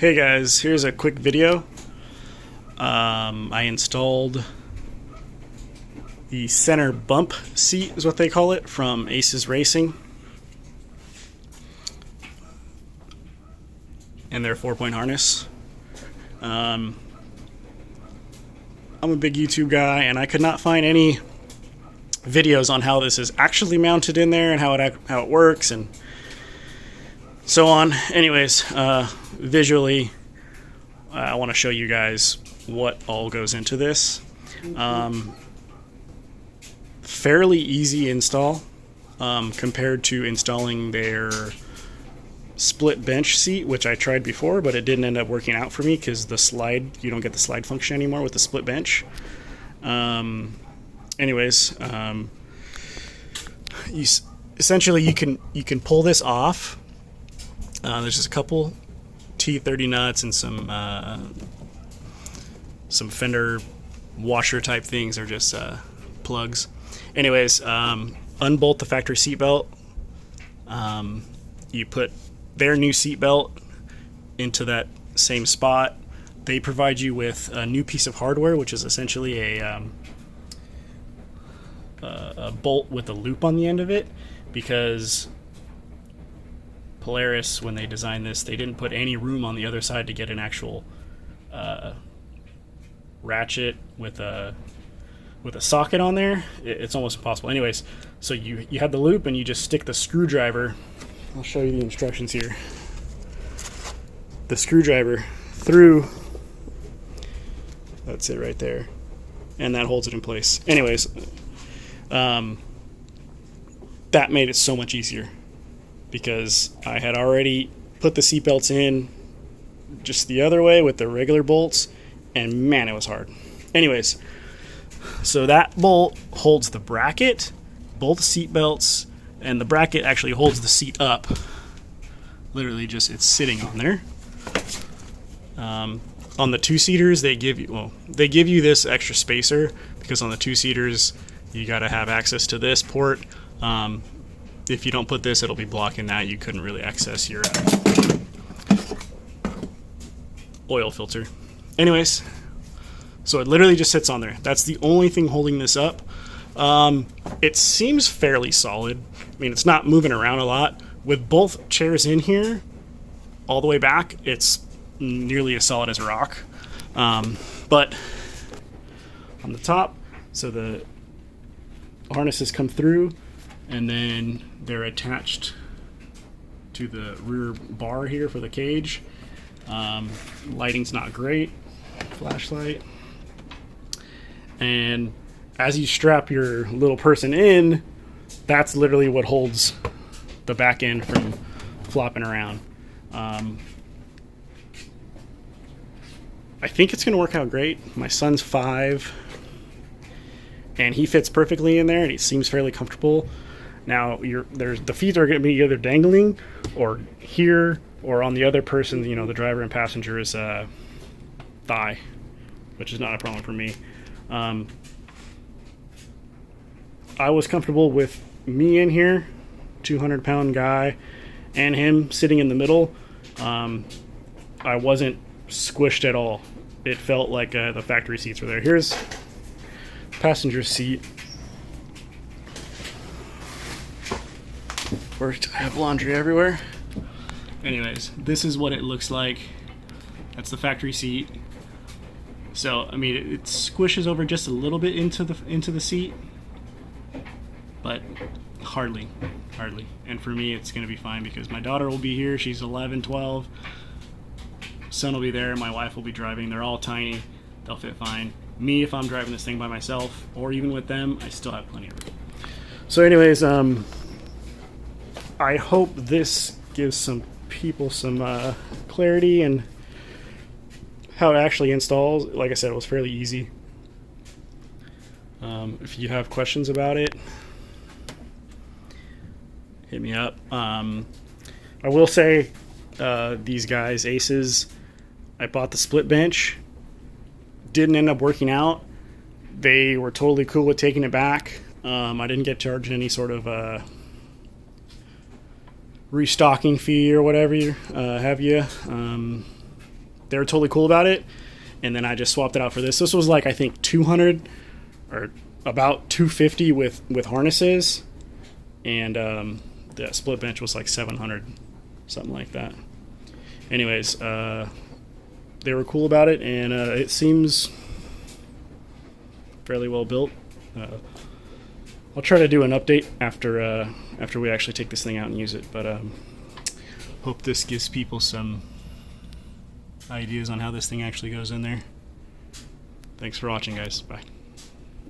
Hey guys, here's a quick video. I installed the center bump seat, is what they call it, from Aces Racing, and their 4-point harness. I'm a big YouTube guy, and I could not find any videos on how this is actually mounted in there and how it works and so on. Anyways, visually, I want to show you guys what all goes into this. Fairly easy install compared to installing their split bench seat, which I tried before, but it didn't end up working out for me because you don't get the slide function anymore with the split bench. Essentially you can pull this off. There's just a couple T30 nuts and some fender washer type things, or just plugs. Anyways, unbolt the factory seat belt. You put their new seat belt into that same spot. They provide you with a new piece of hardware, which is essentially a bolt with a loop on the end of it, because Polaris, when they designed this, they didn't put any room on the other side to get an actual ratchet with a socket on there. It's almost impossible. Anyways, so you have the loop and you just stick the screwdriver. I'll show you the instructions here. The screwdriver through. That's it right there, and that holds it in place. Anyways, that made it so much easier, because I had already put the seat belts in just the other way with the regular bolts, and man, it was hard. Anyways, so that bolt holds the bracket, both seat belts, and the bracket actually holds the seat up. Literally just, it's sitting on there. On the two-seaters, they give you this extra spacer, because on the two-seaters you got to have access to this port. If you don't put this, it'll be blocking that. You couldn't really access your oil filter. Anyways, so it literally just sits on there. That's the only thing holding this up. It seems fairly solid. I mean, it's not moving around a lot. With both chairs in here, all the way back, it's nearly as solid as a rock. But on the top, so the harnesses come through, and then they're attached to the rear bar here for the cage. Lighting's not great. Flashlight. And as you strap your little person in, that's literally what holds the back end from flopping around. I think it's going to work out great. My son's 5, and he fits perfectly in there, and he seems fairly comfortable. Now, the feet are going to be either dangling or here, or on the other person, the driver and passenger's thigh, which is not a problem for me. I was comfortable with me in here, 200-pound guy, and him sitting in the middle. I wasn't squished at all. It felt like the factory seats were there. Here's passenger seat. I have laundry everywhere. Anyways, this is what it looks like. That's the factory seat. So, I mean, it squishes over just a little bit into the seat, but hardly. And for me, it's going to be fine, because my daughter will be here. She's 11, 12. Son will be there. My wife will be driving. They're all tiny. They'll fit fine. Me, if I'm driving this thing by myself, or even with them, I still have plenty of room. So anyways, I hope this gives some people some clarity and how it actually installs. Like I said, it was fairly easy. If you have questions about it, hit me up. I will say, these guys, Aces, I bought the split bench. Didn't end up working out. They were totally cool with taking it back. I didn't get charged any sort of restocking fee or whatever have you. they were totally cool about it. And then I just swapped it out for this. This was like, I think 200 or about 250 with harnesses, and the split bench was like 700, something like that. Anyways, they were cool about it, and it seems fairly well built. I'll try to do an update after we actually take this thing out and use it, but hope this gives people some ideas on how this thing actually goes in there. Thanks for watching, guys. Bye.